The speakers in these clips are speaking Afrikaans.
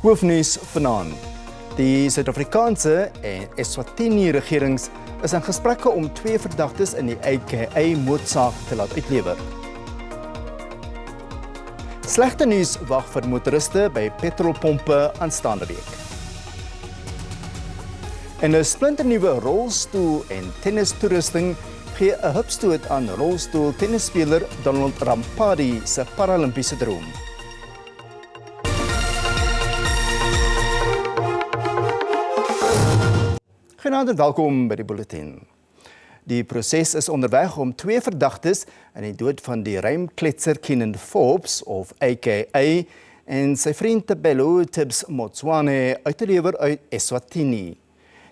Hoofnuus vanaand. Die Suid-Afrikaanse en Eswatini regerings is in gesprekke om 2 verdagtes in die AKA-moordsaak te laat uitlewer. Slegte nuus wag vir motoriste by petrolpompe aanstaande week. En 'n splinternuwe rolstoel en tennistoerusting gee 'n hupstoot aan rolstoel-tennisspeler Donald Rampadi se Paralimpiese droom. Goeienaand en welkom by die bulletin. Die proses is onderweg om 2 verdagtes in die dood van die ruimkletser Keenan Forbes of AKA en sy vriend Tebelo Tibbs Motswane uit te lewer uit Eswatini.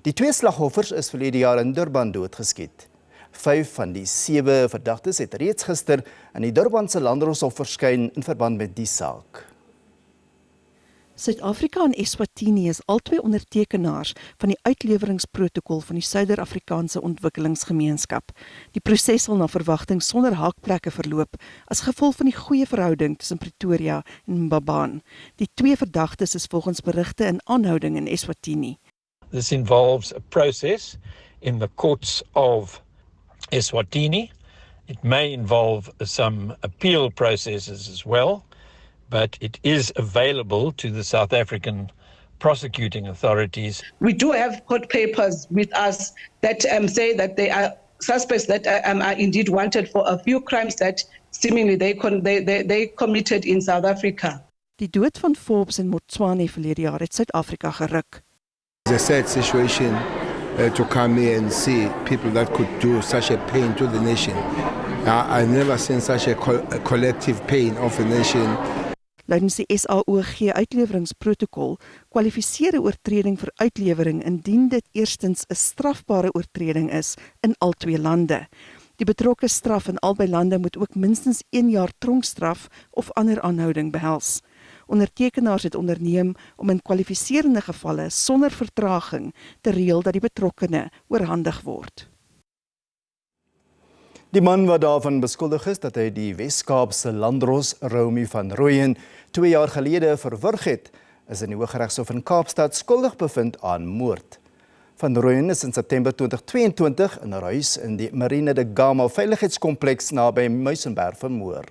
Die 2 slagoffers is verlede jaar in Durban doodgeskiet. 5 van die 7 verdagtes het reeds gister in die Durbanse Landdroshof verskyn in verband met die saak. Suid-Afrika en Eswatini is albei ondertekenaars van die uitleweringsprotokol van die Suider-Afrikaanse Ontwikkelingsgemeenskap. Die proses sal na verwagting sonder haakplekke verloop as gevolg van die goeie verhouding tussen Pretoria en Mbabane. Die 2 verdagtes is volgens berigte in aanhouding in Eswatini. This involves a process in the courts of Eswatini. It may involve some appeal processes as well, but it is available to the South African prosecuting authorities. We do have court papers with us that say that they are suspects that are indeed wanted for a few crimes that seemingly they committed in South Africa. Die dood van Forbes en Motswane verlede jaar het Suid-Afrika geruk. It's a sad situation to come here and see people that could do such a pain to the nation. I've never seen such a collective pain of the nation. Lydens die SAOG uitleweringsprotokol kwalifiseer 'n oortreding vir uitlewering indien dit eerstens 'n strafbare oortreding is in al 2 lande. Die betrokke straf in albei lande moet ook minstens 1 jaar tronkstraf of ander aanhouding behels. Ondertekenaars het onderneem om in kwalifiserende gevalle sonder vertraging te reël dat die betrokkene oorhandig word. Die man wat daarvan beskuldig is dat hy die Wes-Kaapse landdros Romy van Rooyen 2 jaar gelede verwrig het, is in die Hooggeregshof in Kaapstad skuldig bevind aan moord. Van Rooyen is in September 2022 in 'n huis in die Marina de Gama veiligheidskompleks naby Muizenberg vermoor.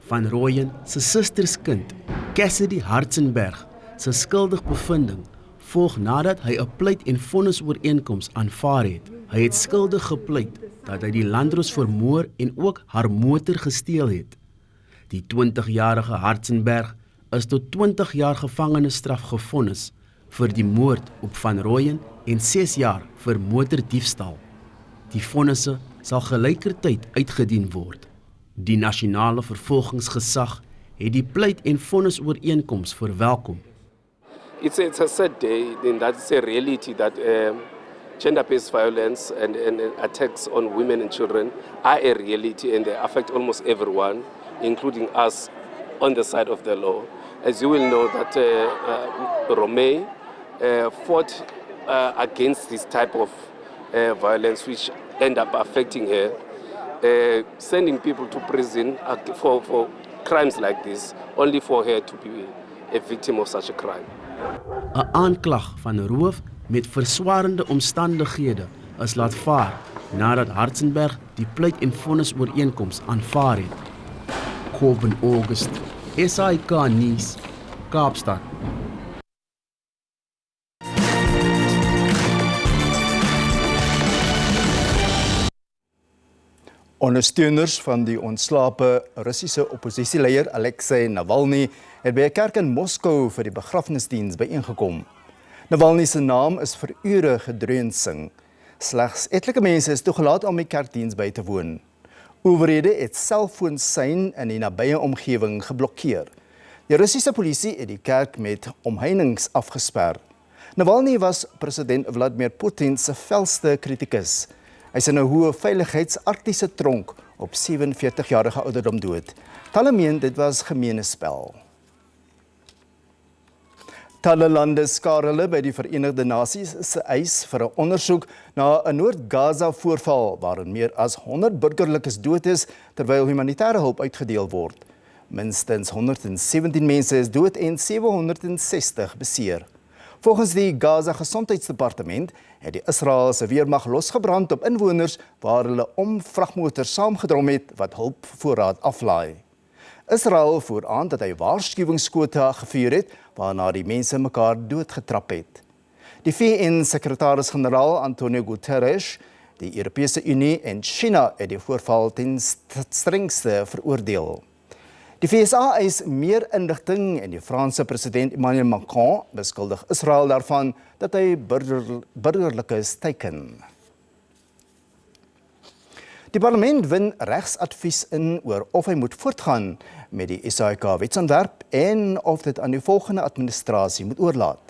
Van Rooyen se susterskind, Cassidy Hartzenberg, se skuldig bevinding volg nadat hy 'n pleit en vonnisooreenkoms aanvaar het. Hy het skuldig gepleit dat hy die landdros vermoor en ook haar motor gesteel het. Die 20-jarige Hartzenberg is tot 20 jaar gevangenisstraf gevonnis vir die moord op Van Rooyen en 6 jaar vir motordiefstal. Die vonnisse sal gelykertyd uitgedien word. Die nasionale vervolgingsgesag het die pleit en vonnisooreenkoms verwelkom. It's a sad day, then that's a reality that gender-based violence and attacks on women and children are a reality and they affect almost everyone, including us on the side of the law. As you will know that Romy fought against this type of violence which end up affecting her, sending people to prison for crimes like this, only for her to be a victim of such a crime. 'n Aanklag van roof met verswarende omstandighede is laat vaar nadat Hartzenberg die pleit en vonnisooreenkoms aanvaar het. Corbin August, SABC Nuus, Kaapstad. Ondersteuners van die ontslape Russiese oppositieleier Alexei Navalny het by 'n kerk in Moskou vir die begrafnisdiens byeengekom. Navalny se naam is vir ure gedreun sing. Slegs etlike mense is toegelaat om die kerkdiens by te woon. Owerhede het selfoonsein in die nabye omgewing geblokkeer. Die Russiese polisie het die kerk met omheinings afgesper. Navalny was president Vladimir Putin se felste kritikus. Hy is in 'n hoë veiligheids-arktiese tronk op 47-jarige ouderdom dood. Talle meen dit was gemeene spel. Talle lande skaar hulle by die Verenigde Nasies se eis vir 'n ondersoek na 'n Noord-Gaza voorval waarin meer as 100 burgerlikes dood is terwyl humanitêre hulp uitgedeel word. Minstens 117 mense is dood en 760 beseer. Volgens die Gaza Gesondheidsdepartement het die Israeliese weermag losgebrand op inwoners waar hulle vragmotors saamgedrom het wat hulpvoorraad aflaai. Israel voer aan dat hy waarskuwingsskote gevuur het waarna die mense mekaar doodgetrap het. Die VN-sekretaris generaal Antonio Guterres, die Europese Unie en China het die voorval ten strengste veroordeel. Die VSA eis meer inligting en die Franse president Emmanuel Macron beskuldig Israel daarvan dat hy burgerlik is teiken. Die parlement win regsadvies in oor of hy moet voortgaan met die SABC-wetsontwerp en of dit aan die volgende administrasie moet oorlaat.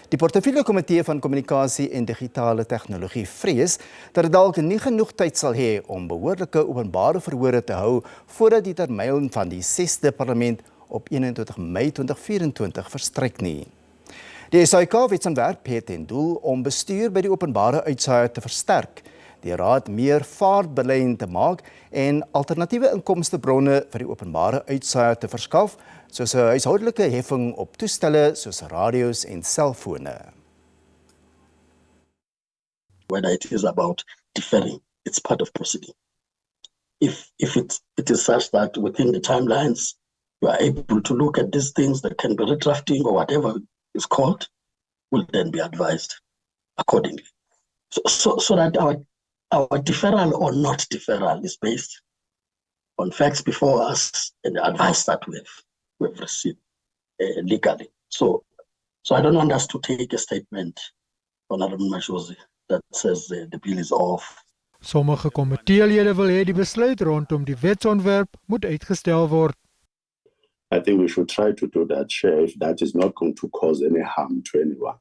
Die portefeuljekomitee van kommunikasie en digitale tegnologie vrees dat dit dalk nie genoeg tyd sal hê om behoorlike openbare verhore te hou voordat die termyn van die 6de parlement op 21 Mei 2024 verstryk nie. Die SABC-wetsontwerp het ten doel om bestuur by die openbare uitsaai te versterk, die raad meer vaartbelyn te maak en alternatiewe inkomstebronne vir die openbare uitsaai te verskaf, soos 'n huishoudelike heffing op toestelle soos radio's en selfone. Whether it is about deferring, it's part of proceeding. If it is such that within the timelines you are able to look at these things that can be redrafting or whatever is called, will then be advised accordingly. So that our deferral or not deferral is based on facts before us and the advice that we've received legally. So I don't want us to take a statement, Honorable Mashozi, that says the bill is off. Sommige komiteelede wil hê die besluit rondom die wetsontwerp moet uitgestel word. I think we should try to do that, Chair, if that is not going to cause any harm to anyone.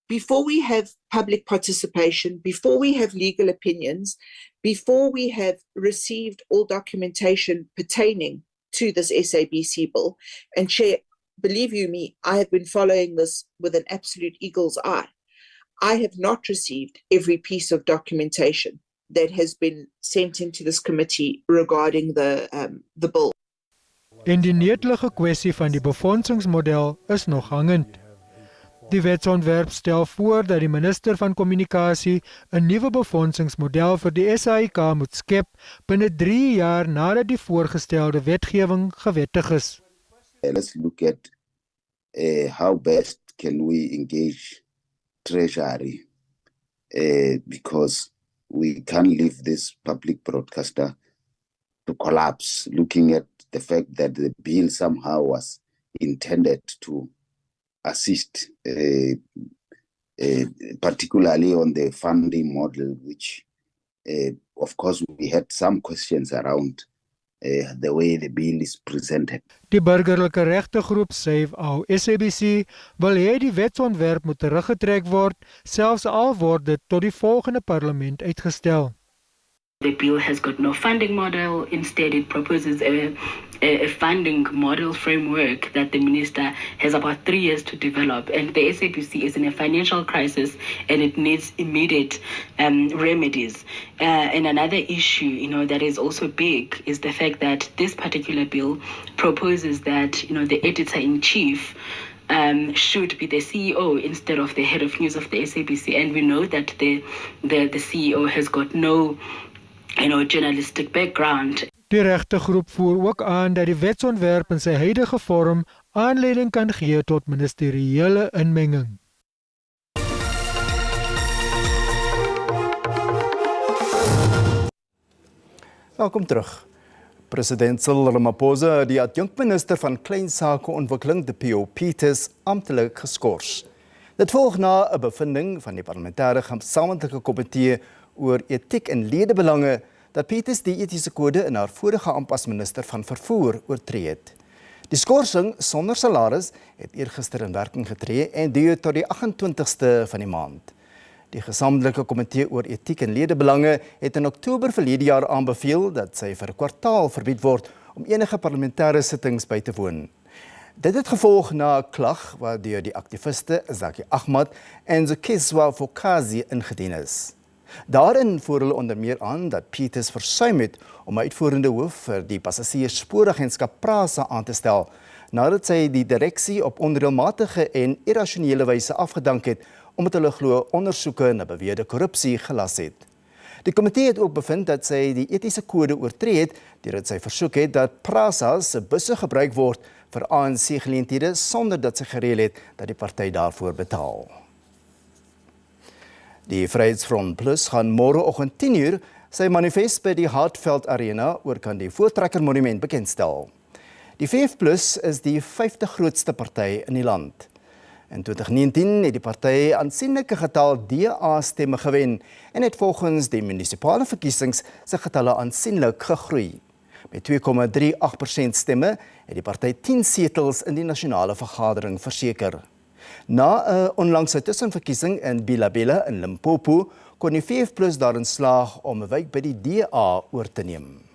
Before we have public participation, before we have legal opinions, before we have received all documentation pertaining to this SABC bill, and Chair, believe you me, I have been following this with an absolute eagle's eye. I have not received every piece of documentation that has been sent into this committee regarding the bill. En die netelige kwessie van die befondsingsmodel is nog hangend. Die wetsontwerp stel voor dat die minister van kommunikasie 'n nuwe befondsingsmodel vir die SAIK moet skep binne 3 jaar nadat die voorgestelde wetgewing gewettig is. Let's look at how best can we engage Treasury because we can't leave this public broadcaster to collapse, looking at the fact that the bill somehow was intended to assist, particularly on the funding model, which, of course, we had some questions around the way the bill is presented. Die burgerlike regtegroep Save Our SABC wil hê die wetsontwerp moet teruggetrek word, selfs al word dit tot die volgende parlement uitgestel. The bill has got no funding model. Instead, it proposes a funding model framework that the minister has about 3 years to develop. And the SABC is in a financial crisis and it needs immediate remedies. And another issue, that is also big is the fact that this particular bill proposes that, the editor-in-chief should be the CEO instead of the head of news of the SABC. And we know that the CEO has got no journalistic background. Die regtegroep voer ook aan dat die wetsontwerp in sy huidige vorm aanleiding kan gee tot ministeriële inmenging. Welkom terug. President Cyril Ramaphosa, die adjunkminister van Kleinsakeontwikkeling, die P.O. Peters, amptelik geskort. Dit volg na 'n bevinding van die parlementêre gesamentlike komitee oor etiek en ledebelange dat Peters die etiese kode in haar vorige ampt as minister van vervoer oortree het. Die skorsing sonder salaris het eergister in werking getree en duur tot die 28ste van die maand. Die gesamentlike komitee oor etiek en ledebelange het in Oktober verlede jaar aanbeveel dat sy vir 'n kwartaal verbied word om enige parlementêre sittings by te woon. Dit het gevolg na 'n klag wat deur die aktiviste Zaki Ahmad en Zukiswa Fokazi ingedien is. Daarin voer hulle onder meer aan dat Peters versuim het om 'n uitvoerende hoof vir die passasiersspooragentskap PRASA aan te stel, nadat sy die direksie op onreëlmatige en irrasionele wyse afgedank het, omdat hulle glo ondersoeke na beweerde korrupsie gelas het. Die komitee het ook bevind dat sy die etiese kode oortree het, deurdat sy versoek het dat PRASA se busse gebruik word vir ANC-geleenthede sonder dat sy gereël het dat die party daarvoor betaal. Die Vryheidsfront Plus gaan môreoggend 10:00 sy manifest by die Hartveld Arena oor kan die Voortrekker Monument bekendstel. Die VF Plus is die 5de grootste party in die land. In 2019 het die party aansienlike getal DA-stemme gewen en het volgens die munisipale verkiesings sy getalle aansienlik gegroei. Met 2,38% stemme het die party 10 setels in die nasionale vergadering verseker. Na 'n onlangse tussenverkiesing in Bilabela in Limpopo kon die VF Plus daarin slaag om 'n wijk by die DA oor te neem.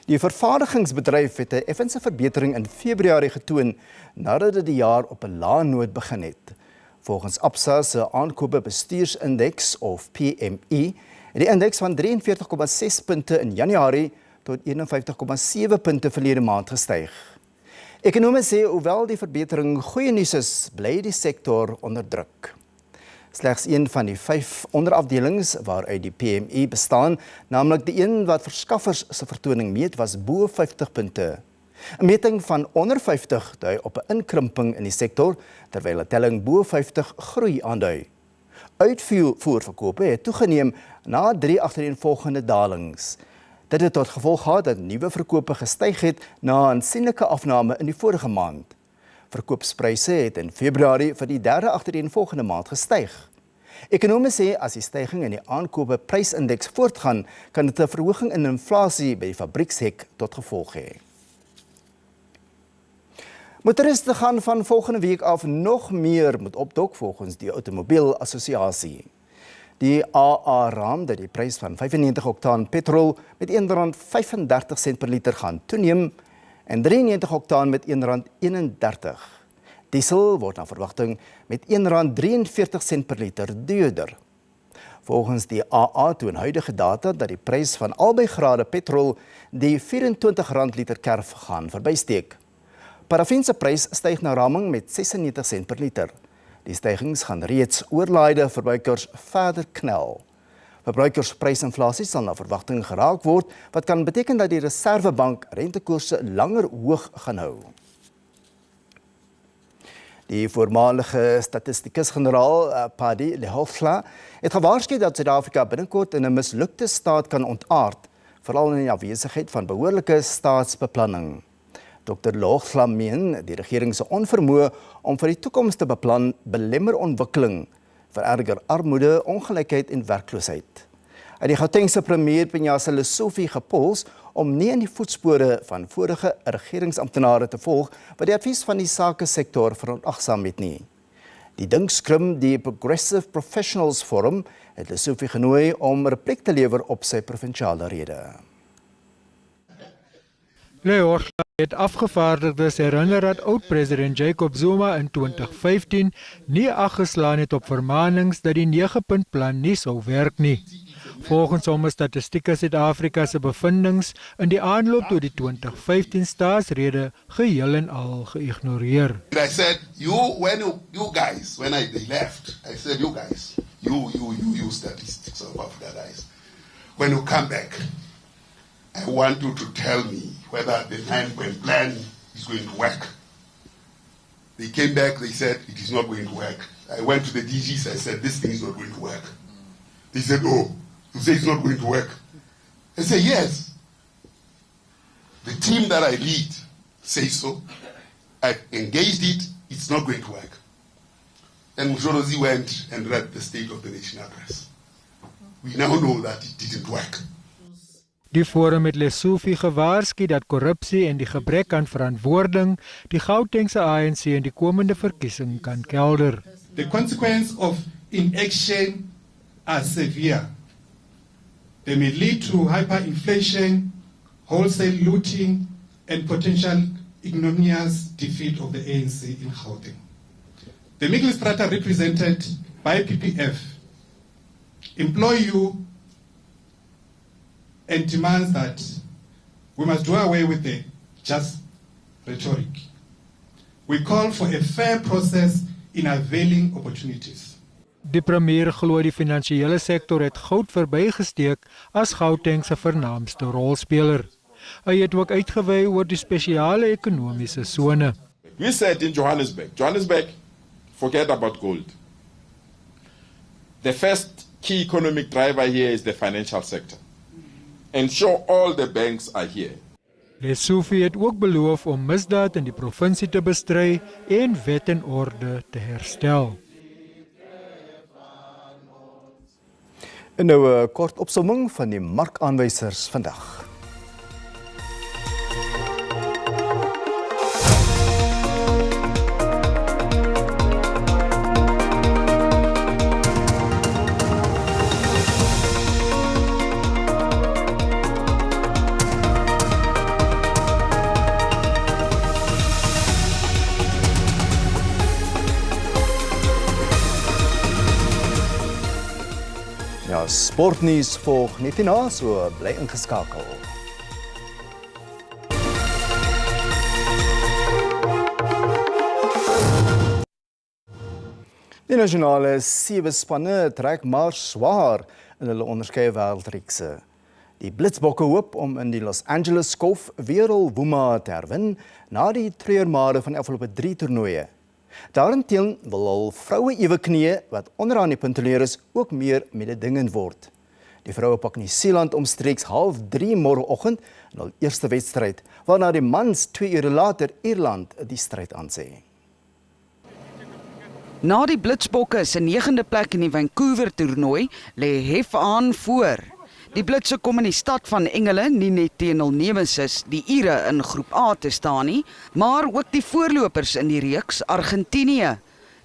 Die vervaardigingsbedryf het 'n effense verbetering in Februarie getoon nadat dit die jaar op 'n lae noot begin het. Volgens Absa se aankope bestuursindeks of PMI het die indeks van 43,6 punte in Januarie tot 51,7 punte verlede maand gestyg. Ekonome sê hoewel die verbetering goeie nuus is, bly die sektor onder druk. Slegs een van die 5 onderafdelings waaruit die PMI bestaan, naamlik die een wat verskaffers se vertoning meet, was bo 50 punte. 'n Meting van onder 50 dui op 'n inkrimping in die sektor, terwyl 'n telling bo 50 groei aandui. Uitvoerverkope het toegeneem na 3 agtereenvolgende dalings. Dit het tot gevolg gehad dat nuwe verkope gestyg het na 'n aansienlike afname in die vorige maand. Verkoopspryse het in Februarie vir die 3de agtereenvolgende maand gestyg. Ekonome sê as die stygings in die aankope prysindeks voortgaan, kan dit 'n verhoging in inflasie by die fabriekshek tot gevolg hê. Motoriste gaan van volgende week af nog meer moet opdok volgens die Automobielassosiasie. Die AA raam dat die prys van 95 oktaan petrol met R1.35 per liter gaan toeneem en 93 oktaan met R1.31. Diesel word na verwagting met R1.43 per liter duurder. Volgens die AA toon huidige data dat die prys van albei grade petrol die R24 liter kerf gaan verbysteek. Parafin se prys styg na raming met 96 sent per liter. Die stygings gaan reeds oorlaaide verbruikers verder knel. Verbruikersprysinflasie sal na verwagting geraak word, wat kan beteken dat die Reservebank rentekoerse langer hoog gaan hou. Die voormalige statistikus-generaal Paddy Lehohla het gewaarsku dat Suid-Afrika binnekort in 'n mislukte staat kan ontaard, veral in die afwesigheid van behoorlike staatsbeplanning. Dr. Lehohla meen die regering se onvermoë om vir die toekoms te beplan belemmer ontwikkeling, vererger armoede, ongelykheid en werkloosheid. Hy het die Gautengse premier Panyaza Lesufi gepols om nie in die voetspore van vorige regeringsamptenare te volg wat die advies van die sakesektor verontagsaam het nie. Die dinkskrim, die Progressive Professionals Forum, het Lesufi genooi om repliek te lewer op sy provinsiale rede. Lehohla het afgevaardigdes herinner dat oud-president Jacob Zuma in 2015 nie ag geslaan het op vermaanings dat die 9-puntplan nie sou werk nie. Volgens hom is Statistieke Suid-Afrika se bevindings in die aanloop tot die 2015 staatsrede geheel en al geïgnoreer. I said, when they left, I said, you guys, you Statistics of Africa guys, when you come back, I want you to tell me whether the 9-point plan is going to work. They came back, they said it is not going to work. I went to the DGs, I said this thing is not going to work. They said, oh, you say it's not going to work. I said, yes. The team that I lead says so. I've engaged it, it's not going to work. And Mujorozi went and read the State of the Nation address. We now know that it didn't work. Die forum het Lesufi gewaarsku dat korrupsie en die gebrek aan verantwoording die Gautengse ANC in die komende verkiesing kan kelder. The consequences of inaction are severe. They may lead to hyperinflation, wholesale looting, and potential ignominious defeat of the ANC in Gauteng. The Mikkelstrata represented by PPF employ you and demands that we must do away with the just rhetoric. We call for a fair process in availing opportunities. Die premier glo die finansiële sektor het goud verbygesteek as Gauteng se vernaamste rolspeler. Hy het ook uitgewy oor die spesiale ekonomiese sone. We said in Johannesburg, forget about gold. The first key economic driver here is the financial sector. Ensure all the banks are here. Lesofie het ook beloof om misdaad in die provinsie te bestry en wet en orde te herstel. En nou 'n kort opsomming van die markaanwysers vandag. Ja, sportnuus volg net hierna, so bly ingeskakel. Die nasionale 7 spanne trek maar swaar in hulle onderskeie wêreldreekse. Die Blitsbokke hoop om in die Los Angeles Golf weer hul woema te herwin na die treurmare van die afgelope 3 toernooie. Daarenteen wil al vroue ewe knieë wat onderaan die punteleer is ook meer mededingend word. Die vroue pak Nieu-Seeland omstreeks 2:30 môreoggend in hul eerste wedstryd, waarna die mans 2 ure later Ierland die stryd aansê. Na die Blitsbokke se 9de plek in die Vancouver toernooi lê hef aan voor. Die Blitse kom in die stad van Engele nie net teen hul nemesis, die Ire in groep A te staan nie, maar ook die voorlopers in die reeks Argentinië.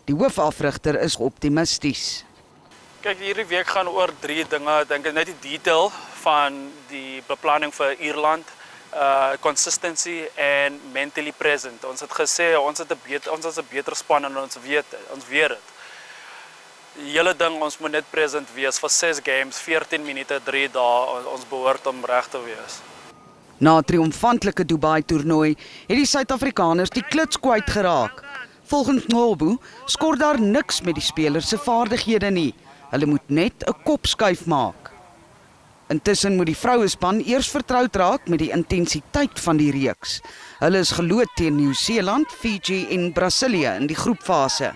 Die hoofafrigter is optimisties. Kyk, hierdie week gaan oor 3 dinge. Ek dink net die detail van die beplanning vir Ierland, consistency en mentally present. Ons het gesê ons is 'n beter span en ons weet dit. Die hele ding, ons moet net present wees vir 6 games, 14 minute, 3 dae, ons behoort om reg te wees. Na 'n triomfantelike Dubai toernooi het die Suid-Afrikaners die klits kwyt geraak. Volgens Ngobu skort daar niks met die spelers se vaardighede nie. Hulle moet net 'n kopskuif maak. Intussen moet die vrouespan eers vertroud raak met die intensiteit van die reeks. Hulle is geloot teen Nieu-Seeland, Fiji en Brasilië in die groepfase.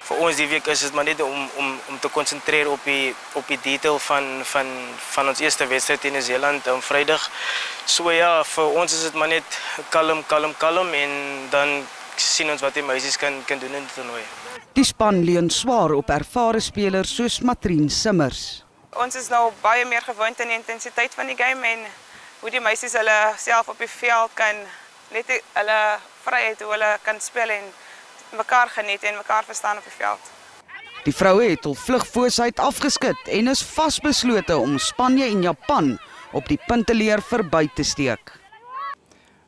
Vir ons die week is dit maar net om te konsentreer op die detail van ons eerste wedstryd teen Nieu-Seeland op Vrydag. So ja, vir ons is dit maar net kalm en dan sien ons wat die meisies kan doen in die toernooi. Die span leun swaar op ervare spelers soos Matrien Simmers. Ons is nou baie meer gewoond aan die intensiteit van die game en hoe die meisies hulle self op die veld kan net hulle vryheid hoe hulle kan speel en mekaar geniet en mekaar verstaan op die veld. Die vroue het hul vlugfoosheid afgeskit en is vasbeslote om Spanje en Japan op die punteleer verby te steek.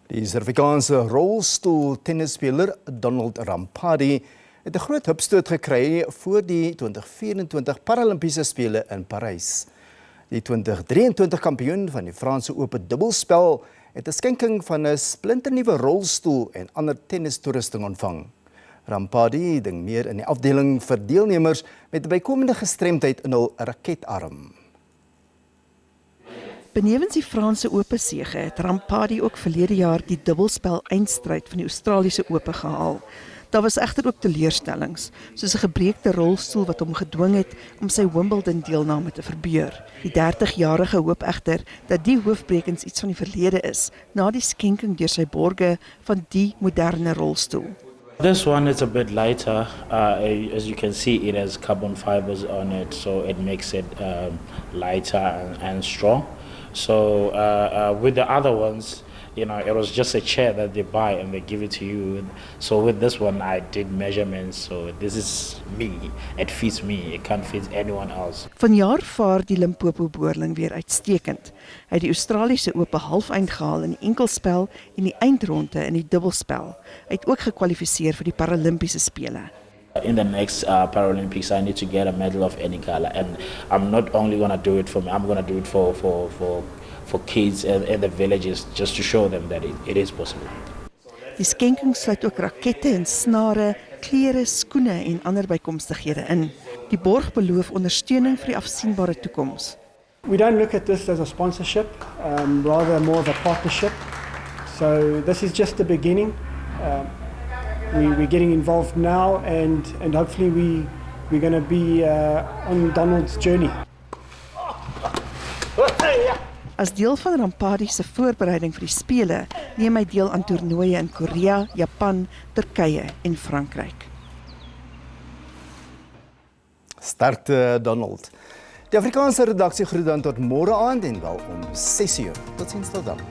Die Suid-Afrikaanse rolstoel-tennisspeler Donald Rampadi het 'n groot hupstoot gekry voor die 2024 Paralimpiese Spele in Parys. Die 2023 kampioen van die Franse Ope dubbelspel het 'n skenking van 'n splinternuwe rolstoel en ander tennistoerusting ontvang. Rampadi ding meer in die afdeling vir deelnemers met 'n bykomende gestremdheid in hul raketarm. Benewens die Franse Ope sege het Rampadi ook verlede jaar die dubbelspel eindstryd van die Australiese Ope gehaal. Daar was egter ook teleurstellings, soos 'n gebreekte rolstoel wat hom gedwing het om sy Wimbledon-deelname te verbeur. Die 30-jarige hoop egter dat die hoofbrekens iets van die verlede is, na die skenking deur sy borge van die moderne rolstoel. This one is a bit lighter. As you can see, it has carbon fibers on it, so it makes it lighter and strong. So with the other ones, you know, it was just a chair that they buy and they give it to you. So with this one, I did measurements. So this is me. It fits me. It can't fit anyone else. Vanjaar vaar die Limpopo boerling weer uitstekend. Hy het die Australiese Ope halfeind gehaal in die enkelspel en die eindronde in die dubbelspel. Hy het ook gekwalifiseer vir die Paralimpiese spele. In the next Paralympics, I need to get a medal of any color, and I'm not only going to do it for me, I'm going to do it for kids in the villages, just to show them that it is possible. Die skenking sluit ook rakette en snare, klere, skoene en ander bykomstighede in. Die borg beloof ondersteuning vir die afsienbare toekoms. We don't look at this as a sponsorship, rather more of a partnership. So this is just the beginning. We're getting involved now, and hopefully we're going to be on Donald's journey. As deel van Rampadi se voorbereiding vir die spele, neem hy deel aan toernooie in Korea, Japan, Turkye en Frankryk. Sterkte Donald. Die Afrikaanse redaksie groet dan tot môre aand en wel om 6:00. Totsiens tot dan.